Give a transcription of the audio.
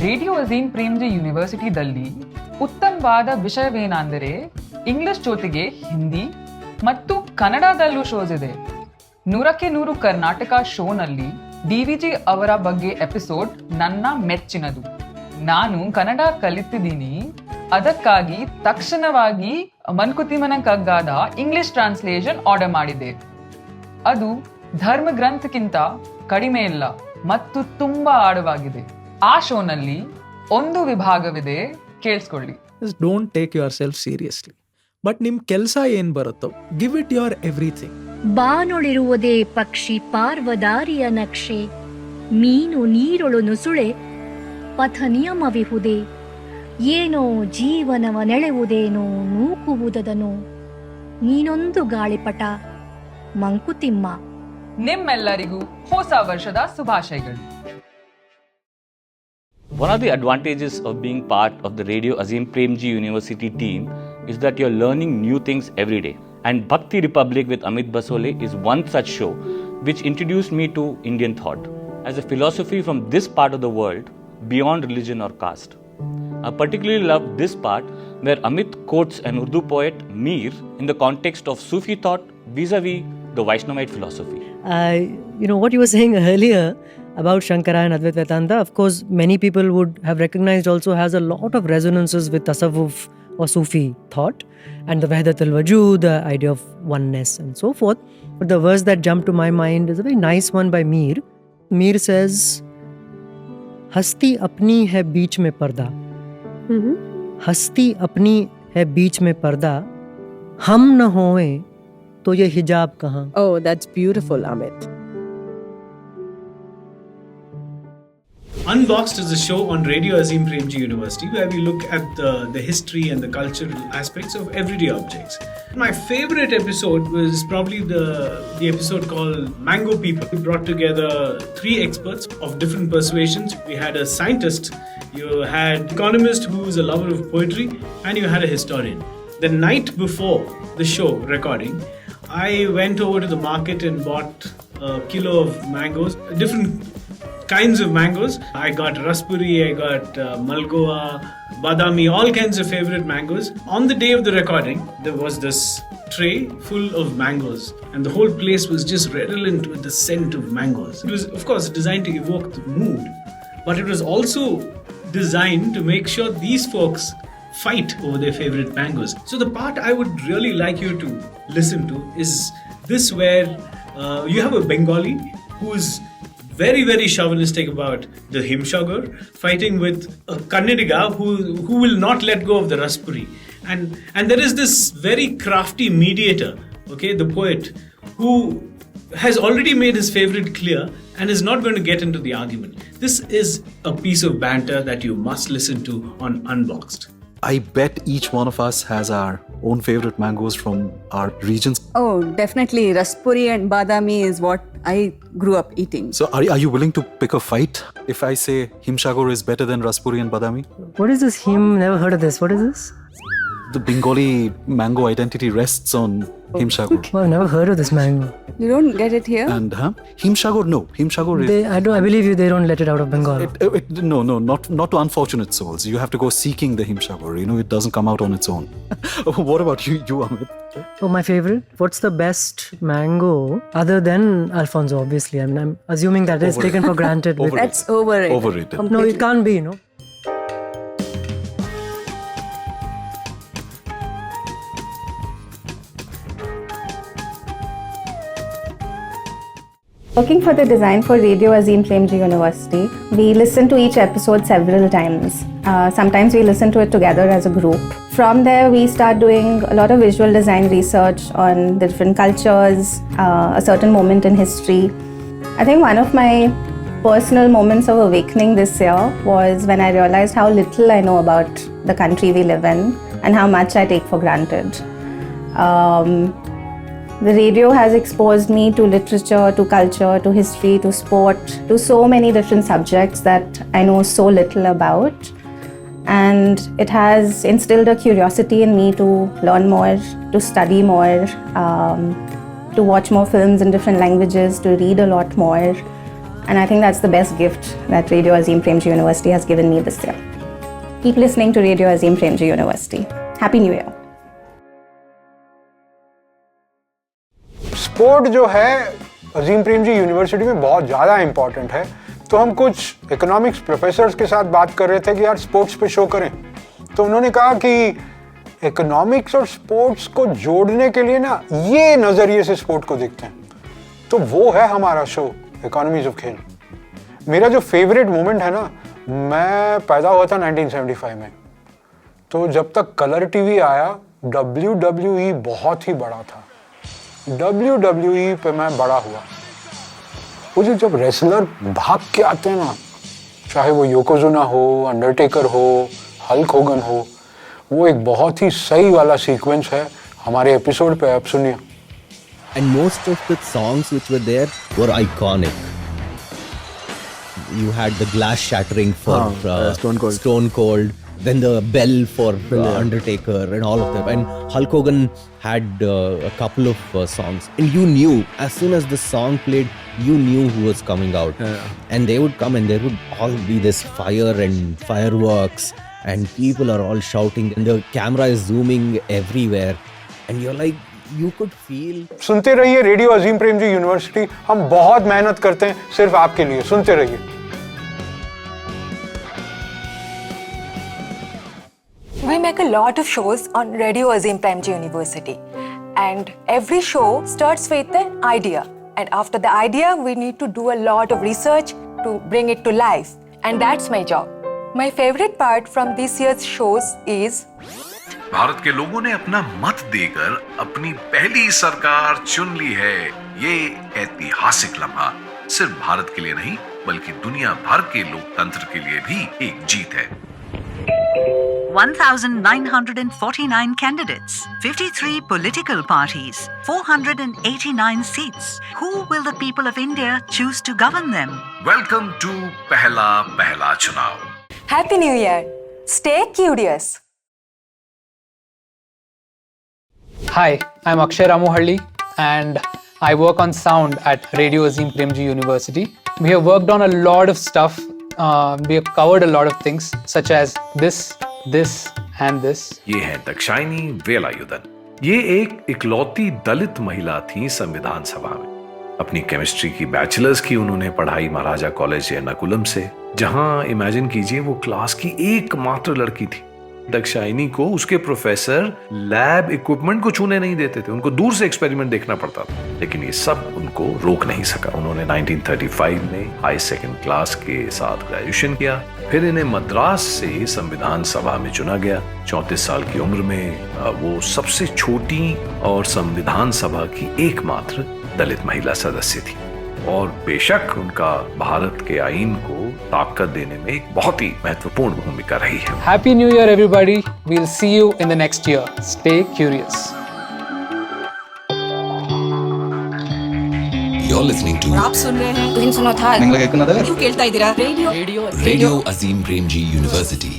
Radio Azim Premji ಯೂನಿವರ್ಸಿಟಿದಲ್ಲಿ ಉತ್ತಮವಾದ ವಿಷಯವೇನೆಂದರೆ English ಜೊತೆಗೆ ಹಿಂದಿ ಮತ್ತು ಕನ್ನಡದಲ್ಲೂ ಶೋಸ್ ಇದೆ. 100ಕ್ಕೆ 100 ಕರ್ನಾಟಕ ಶೋನಲ್ಲಿ DVG ಅವರ ಬಗ್ಗೆ ಎಪಿಸೋಡ್ ನನ್ನ ಮೆಚ್ಚಿನದು. ನಾನು ಕನ್ನಡ ಕಲಿತಿದ್ದೀನಿ, ಅದಕ್ಕಾಗಿ ತಕ್ಷಣವಾಗಿ ಮನ್ಕುತಿಮ್ಮನ ಕಗ್ಗದ ಇಂಗ್ಲಿಷ್ ಟ್ರಾನ್ಸ್ಲೇಷನ್ ಆರ್ಡರ್ ಮಾಡಿದೆ. ಅದು ಧರ್ಮ ಗ್ರಂಥಕ್ಕಿಂತ ಕಡಿಮೆ ಇಲ್ಲ ಮತ್ತು ತುಂಬಾ ಆಳವಾಗಿದೆ. ಆ ಶೋನಲ್ಲಿ ಒಂದು ವಿಭಾಗವಿದೆ, ಕೇಳಿಸ್ಕೊಳ್ಳಿ. Don't take your self seriously, but ನಿಮ್ ಕೆಲಸ ಏನ್ ಬರುತ್ತೋ ಗಿವ್ ಇಟ್ ಯುವರ್ ಎವ್ರಿಥಿಂಗ್. ಬಾನೊಳಿರುವುದೇ ಪಕ್ಷಿ ಪಾರ್ವದಾರಿಯ ನಕ್ಷೆ, ಮೀನು ನೀರೊಳು ನುಸುಳೆ ಪಥ ನಿಯಮವಿಹುದೇ, ಏನೋ ಜೀವನವ ನೆಳೆವುದೇನೋ ನೂಕುವುದದನು, ನೀನೊಂದು ಗಾಳಿಪಟ ಮಂಕುತಿಮ್ಮ. ನಿಮ್ಮೆಲ್ಲರಿಗೂ ಹೊಸ ವರ್ಷದ ಶುಭಾಶಯಗಳು. One of the advantages of being part of the Radio Azim Premji University team is that you're learning new things every day. And Bhakti Republic with Amit Basole is one such show which introduced me to Indian thought as a philosophy from this part of the world beyond religion or caste. I particularly love this part where Amit quotes an Urdu poet Mir in the context of Sufi thought vis-a-vis the Vaishnavite philosophy. What you were saying earlier about Shankara and Advaita Vedanta, of course, many people would have recognized also has a lot of resonances with Tasawwuf or Sufi thought and the Wahdat al-Wujud, the idea of oneness and so forth. But the verse that jumped to my mind is a very nice one by Mir. Mir says, Hasti apni hai beech mein parda. Hasti apni hai beech mein parda. Hum na hoye to ye hijab kahan. Oh, that's beautiful, Amit. Unboxed is a show on Radio Azim Premji University where we look at the history and the cultural aspects of everyday objects. My favorite episode was probably the episode called Mango People. We brought together 3 experts of different persuasions. We had a scientist, you had an economist who was a lover of poetry, and you had a historian. The night before the show recording, I went over to the market and bought a kilo of mangoes, different kinds of mangoes. I got raspberry, I got malgoa, badami, all kinds of favorite mangoes. On the day of the recording, there was this tray full of mangoes and the whole place was just redolent with the scent of mangoes. It was, of course, designed to evoke the mood, but it was also designed to make sure these folks fight over their favorite mangoes. So the part I would really like you to listen to is this, where you have a Bengali who's very, very chauvinistic about the Himshagar, fighting with a Kannada who will not let go of the raspberry. And there is this very crafty mediator, okay, the poet, who has already made his favorite clear and is not going to get into the argument. This is a piece of banter that you must listen to on Unboxed. I bet each one of us has our own favorite mangoes from our regions. Oh, definitely. Raspberry and badami is what I grew up eating. So are you willing to pick a fight if I say Himshagar is better than raspberry and badami? What is this him? Never heard of this. What is this? The Bengali mango identity rests on Himshagar. Oh, I've never heard of this mango. You don't get it here? And Himshagar, no. Himshagar is... I believe you, they don't let it out of Bengal. No, not to unfortunate souls. You have to go seeking the Himshagar. It doesn't come out on its own. What about you, Amit? Oh, my favorite? What's the best mango other than Alfonso, obviously? I mean, I'm assuming that is taken for granted. That's overrated. Overrated. No, it can't be, no? Working for the design for Radio Azim Premji University, we listen to each episode several times. Sometimes we listen to it together as a group. From there, we start doing a lot of visual design research on the different cultures, a certain moment in history. I think one of my personal moments of awakening this year was when I realized how little I know about the country we live in and how much I take for granted. The radio has exposed me to literature, to culture, to history, to sport, to so many different subjects that I know so little about. And it has instilled a curiosity in me to learn more, to study more, to watch more films in different languages, to read a lot more. And I think that's the best gift that Radio Azim Premji University has given me this year. Keep listening to Radio Azim Premji University. Happy New Year. Sport जो है Azim Premji university में बहुत ज़्यादा important है। तो हम कुछ economics professors के साथ बात कर रहे थे कि यार स्पोर्ट्स पे शो करें, तो उन्होंने कहा कि इकोनॉमिक्स और स्पोर्ट्स को जोड़ने के लिए ना ये नज़रिए से स्पोर्ट को देखते हैं। तो वो है हमारा शो इकोनॉमीज ऑफ खेल। मेरा जो फेवरेट मोमेंट है ना, मैं पैदा हुआ था 1975 में, तो जब तक कलर टीवी आया WWE बहुत ही बड़ा था। WWE पे मैं बड़ा हुआ। वो जो जब रेसलर भाग के आते हैं ना, चाहे वो योकोजुना हो, अंडरटेकर हो, हल्क होगन हो, वो एक बहुत ही सही वाला सीक्वेंस है हमारे एपिसोड पे, आप सुनिए। And most of the songs which were there were iconic. You had the glass shattering for Stone Cold, then the bell for Undertaker and all of them. And Hulk Hogan had a couple of songs. And you knew, as soon as the song played, you knew who was coming out. And they would come and there would all be this fire and fireworks and people are all shouting and the camera is zooming everywhere. And you're like, you could feel. सुनते रहिए radio Azim Premji university. हम बहुत मेहनत करते हैं सिर्फ आपके लिए। सुनते रहिए। We make a lot of shows on Radio Azim Premji University, and every show starts with an idea, and after the idea we need to do a lot of research to bring it to life, and that's my job. My favorite part from this year's shows is Bharat के लोगों ने अपना मत देकर अपनी पहली सरकार चुन ली है। ये ऐतिहासिक लम्हा सिर्फ भारत के लिए नहीं बल्कि दुनिया भर के लोकतंत्र के लिए भी एक जीत है। 1,949 candidates, 53 political parties, 489 seats. Who will the people of India choose to govern them? Welcome to पहला चुनाव। Happy New Year. Stay curious. Hi, I'm Akshay Ramuhalli and I work on sound at Radio Azim Premji University. We have worked on a lot of stuff. We have covered a lot of things such as this and this. ये है दक्षायनी वेलायुधन। ये एक इकलौती दलित महिला थी संविधान सभा में। अपनी केमिस्ट्री की बैचलर्स की उन्होंने पढ़ाई महाराजा कॉलेज एर्नाकुलम से, जहां इमेजिन कीजिए वो क्लास की एकमात्र लड़की थी। दक्षायनी को उसके प्रोफेसर लैब इक्विपमेंट को छूने नहीं देते थे, उनको दूर से एक्सपेरिमेंट देखना पड़ता था, लेकिन ये सब उनको रोक नहीं सका। उन्होंने 1935 में हाई सेकेंड क्लास के साथ ग्रेजुएशन किया, फिर इन्हें मद्रास से संविधान सभा में चुना गया। 34 साल की उम्र में वो सबसे छोटी और संविधान सभा की एकमात्र दलित महिला सदस्य थी, और बेशक उनका भारत के आईन को ताकत देने में एक बहुत ही महत्वपूर्ण भूमिका रही है। Happy New Year everybody. We'll see you in the next year. Stay curious. You're listening to आप सुन रहे हैं, तुम सुनो था, Kannada क्यों केಳ್ತಾ ಇದ್ದೀರಾ? Radio Azim Premji University.